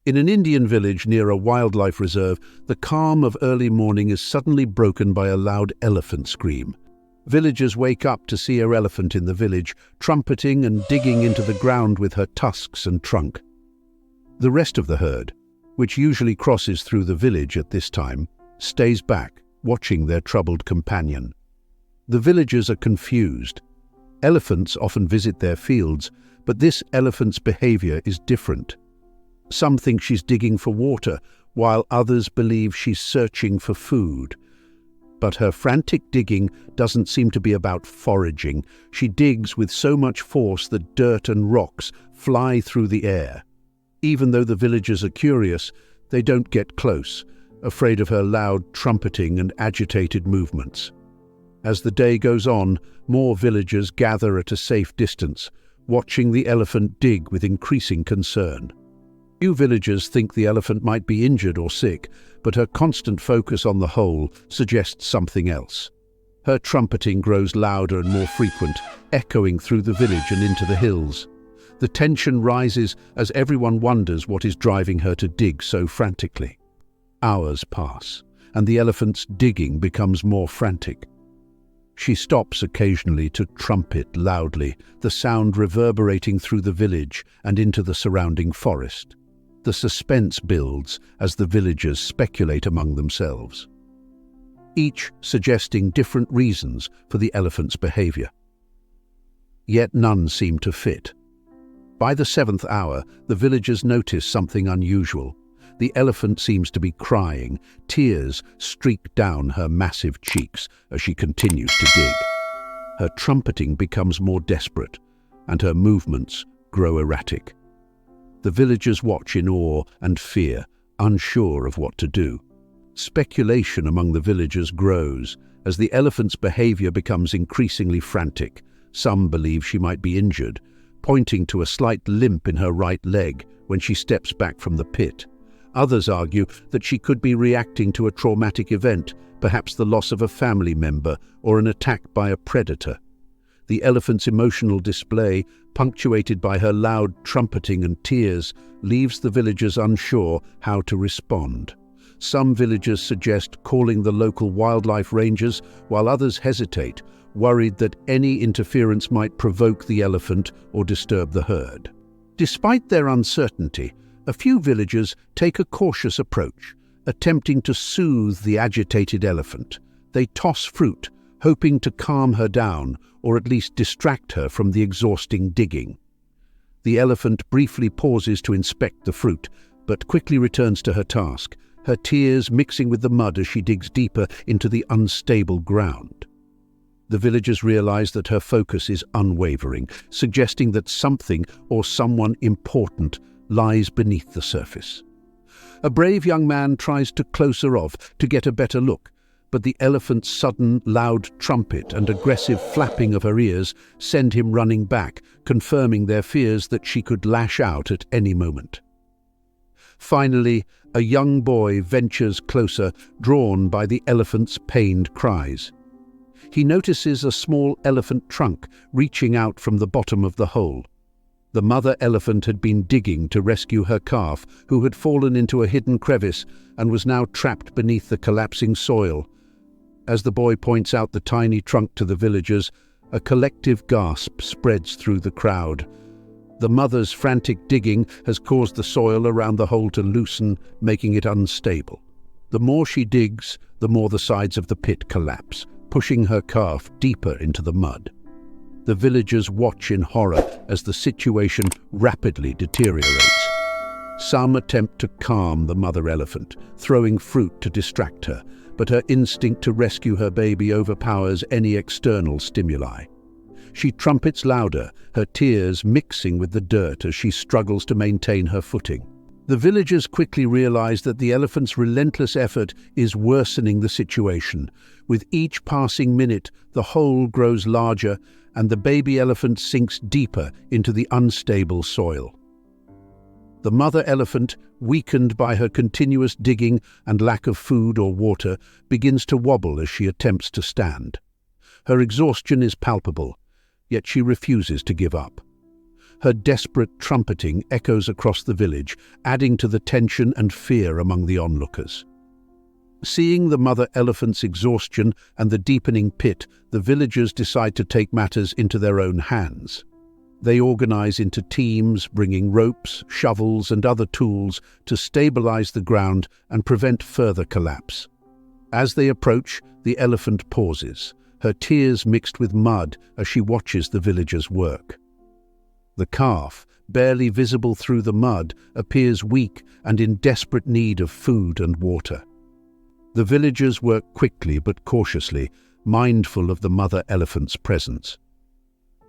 In an Indian village near a wildlife reserve, the calm of early morning is suddenly broken by a loud elephant scream. Villagers wake up to see an elephant in the village, trumpeting and digging into the ground with her tusks and trunk. The rest of the herd, which usually crosses through the village at this time, stays back, watching their troubled companion. The villagers are confused. Elephants often visit their fields, but this elephant's behavior is different. Some think she's digging for water, while others believe she's searching for food. But her frantic digging doesn't seem to be about foraging. She digs with so much force that dirt and rocks fly through the air. Even though the villagers are curious, they don't get close, afraid of her loud trumpeting and agitated movements. As the day goes on, more villagers gather at a safe distance, watching the elephant dig with increasing concern. Few villagers think the elephant might be injured or sick, but her constant focus on the hole suggests something else. Her trumpeting grows louder and more frequent, echoing through the village and into the hills. The tension rises as everyone wonders what is driving her to dig so frantically. Hours pass, and the elephant's digging becomes more frantic. She stops occasionally to trumpet loudly, the sound reverberating through the village and into the surrounding forest. The suspense builds as the villagers speculate among themselves, each suggesting different reasons for the elephant's behavior. Yet none seem to fit. By the 7th hour, the villagers notice something unusual. The elephant seems to be crying. Tears streak down her massive cheeks as she continues to dig. Her trumpeting becomes more desperate, and her movements grow erratic. The villagers watch in awe and fear, unsure of what to do. Speculation among the villagers grows as the elephant's behavior becomes increasingly frantic. Some believe she might be injured, pointing to a slight limp in her right leg when she steps back from the pit. Others argue that she could be reacting to a traumatic event, perhaps the loss of a family member or an attack by a predator. The elephant's emotional display, punctuated by her loud trumpeting and tears, leaves the villagers unsure how to respond. Some villagers suggest calling the local wildlife rangers, while others hesitate, worried that any interference might provoke the elephant or disturb the herd. Despite their uncertainty, a few villagers take a cautious approach, attempting to soothe the agitated elephant. They toss fruit, hoping to calm her down or at least distract her from the exhausting digging. The elephant briefly pauses to inspect the fruit, but quickly returns to her task, her tears mixing with the mud as she digs deeper into the unstable ground. The villagers realize that her focus is unwavering, suggesting that something or someone important lies beneath the surface. A brave young man tries to close her off to get a better look, but the elephant's sudden, loud trumpet and aggressive flapping of her ears send him running back, confirming their fears that she could lash out at any moment. Finally, a young boy ventures closer, drawn by the elephant's pained cries. He notices a small elephant trunk reaching out from the bottom of the hole. The mother elephant had been digging to rescue her calf, who had fallen into a hidden crevice and was now trapped beneath the collapsing soil. As the boy points out the tiny trunk to the villagers, a collective gasp spreads through the crowd. The mother's frantic digging has caused the soil around the hole to loosen, making it unstable. The more she digs, the more the sides of the pit collapse, pushing her calf deeper into the mud. The villagers watch in horror as the situation rapidly deteriorates. Some attempt to calm the mother elephant, throwing fruit to distract her, but her instinct to rescue her baby overpowers any external stimuli. She trumpets louder, her tears mixing with the dirt as she struggles to maintain her footing. The villagers quickly realize that the elephant's relentless effort is worsening the situation. With each passing minute, the hole grows larger and the baby elephant sinks deeper into the unstable soil. The mother elephant, weakened by her continuous digging and lack of food or water, begins to wobble as she attempts to stand. Her exhaustion is palpable, yet she refuses to give up. Her desperate trumpeting echoes across the village, adding to the tension and fear among the onlookers. Seeing the mother elephant's exhaustion and the deepening pit, the villagers decide to take matters into their own hands. They organize into teams, bringing ropes, shovels, and other tools to stabilize the ground and prevent further collapse. As they approach, the elephant pauses, her tears mixed with mud as she watches the villagers work. The calf, barely visible through the mud, appears weak and in desperate need of food and water. The villagers work quickly but cautiously, mindful of the mother elephant's presence.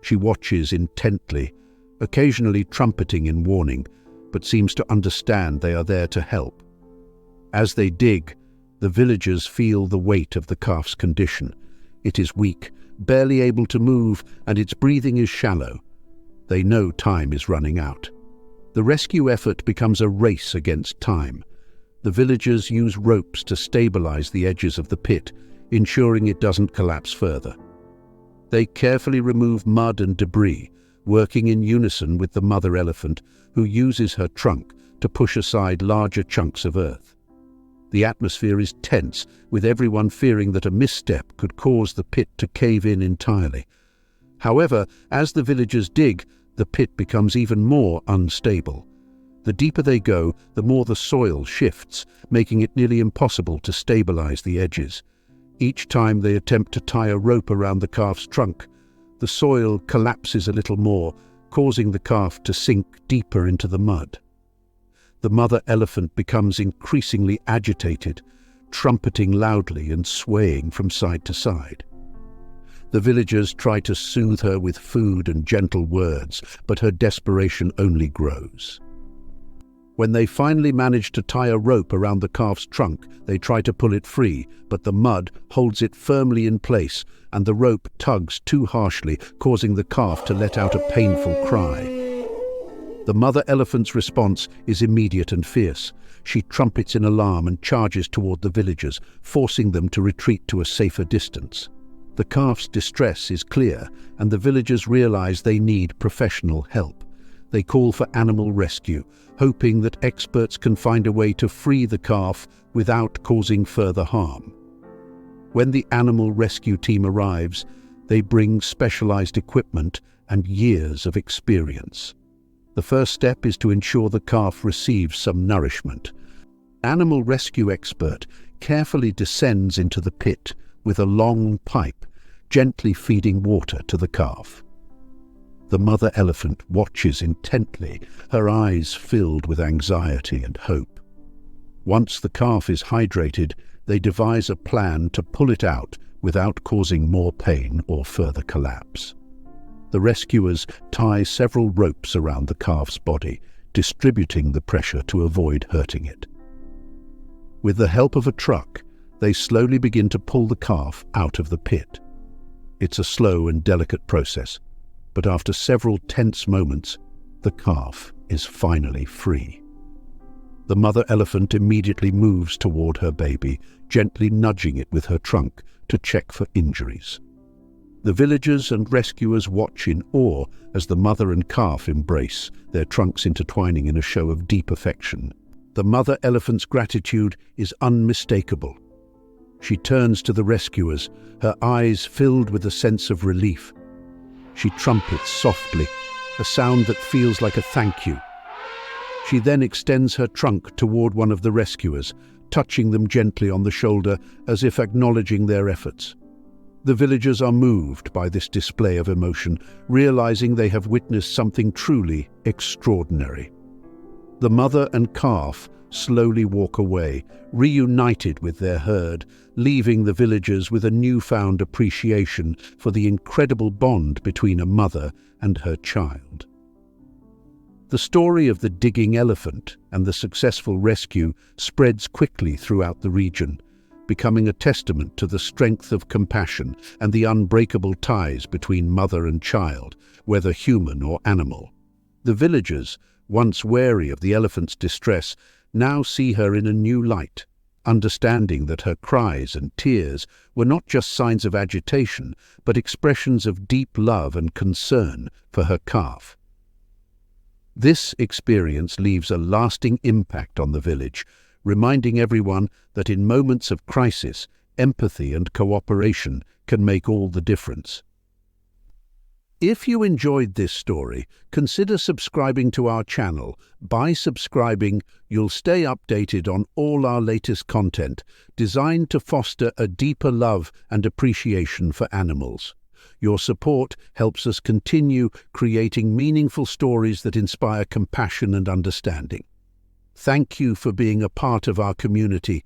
She watches intently, occasionally trumpeting in warning, but seems to understand they are there to help. As they dig, the villagers feel the weight of the calf's condition. It is weak, barely able to move, and its breathing is shallow. They know time is running out. The rescue effort becomes a race against time. The villagers use ropes to stabilize the edges of the pit, ensuring it doesn't collapse further. They carefully remove mud and debris, working in unison with the mother elephant, who uses her trunk to push aside larger chunks of earth. The atmosphere is tense, with everyone fearing that a misstep could cause the pit to cave in entirely. However, as the villagers dig, the pit becomes even more unstable. The deeper they go, the more the soil shifts, making it nearly impossible to stabilize the edges. Each time they attempt to tie a rope around the calf's trunk, the soil collapses a little more, causing the calf to sink deeper into the mud. The mother elephant becomes increasingly agitated, trumpeting loudly and swaying from side to side. The villagers try to soothe her with food and gentle words, but her desperation only grows. When they finally manage to tie a rope around the calf's trunk, they try to pull it free, but the mud holds it firmly in place, and the rope tugs too harshly, causing the calf to let out a painful cry. The mother elephant's response is immediate and fierce. She trumpets in alarm and charges toward the villagers, forcing them to retreat to a safer distance. The calf's distress is clear, and the villagers realize they need professional help. They call for animal rescue, hoping that experts can find a way to free the calf without causing further harm. When the animal rescue team arrives, they bring specialized equipment and years of experience. The first step is to ensure the calf receives some nourishment. Animal rescue expert carefully descends into the pit with a long pipe, gently feeding water to the calf. The mother elephant watches intently, her eyes filled with anxiety and hope. Once the calf is hydrated, they devise a plan to pull it out without causing more pain or further collapse. The rescuers tie several ropes around the calf's body, distributing the pressure to avoid hurting it. With the help of a truck, they slowly begin to pull the calf out of the pit. It's a slow and delicate process, but after several tense moments, the calf is finally free. The mother elephant immediately moves toward her baby, gently nudging it with her trunk to check for injuries. The villagers and rescuers watch in awe as the mother and calf embrace, their trunks intertwining in a show of deep affection. The mother elephant's gratitude is unmistakable. She turns to the rescuers, her eyes filled with a sense of relief. She trumpets softly, a sound that feels like a thank you. She then extends her trunk toward one of the rescuers, touching them gently on the shoulder as if acknowledging their efforts. The villagers are moved by this display of emotion, realizing they have witnessed something truly extraordinary. The mother and calf slowly walk away, reunited with their herd, leaving the villagers with a newfound appreciation for the incredible bond between a mother and her child. The story of the digging elephant and the successful rescue spreads quickly throughout the region, becoming a testament to the strength of compassion and the unbreakable ties between mother and child, whether human or animal. The villagers, once wary of the elephant's distress, now see her in a new light, understanding that her cries and tears were not just signs of agitation, but expressions of deep love and concern for her calf. This experience leaves a lasting impact on the village, reminding everyone that in moments of crisis, empathy and cooperation can make all the difference. If you enjoyed this story, consider subscribing to our channel. By subscribing, you'll stay updated on all our latest content, designed to foster a deeper love and appreciation for animals. Your support helps us continue creating meaningful stories that inspire compassion and understanding. Thank you for being a part of our community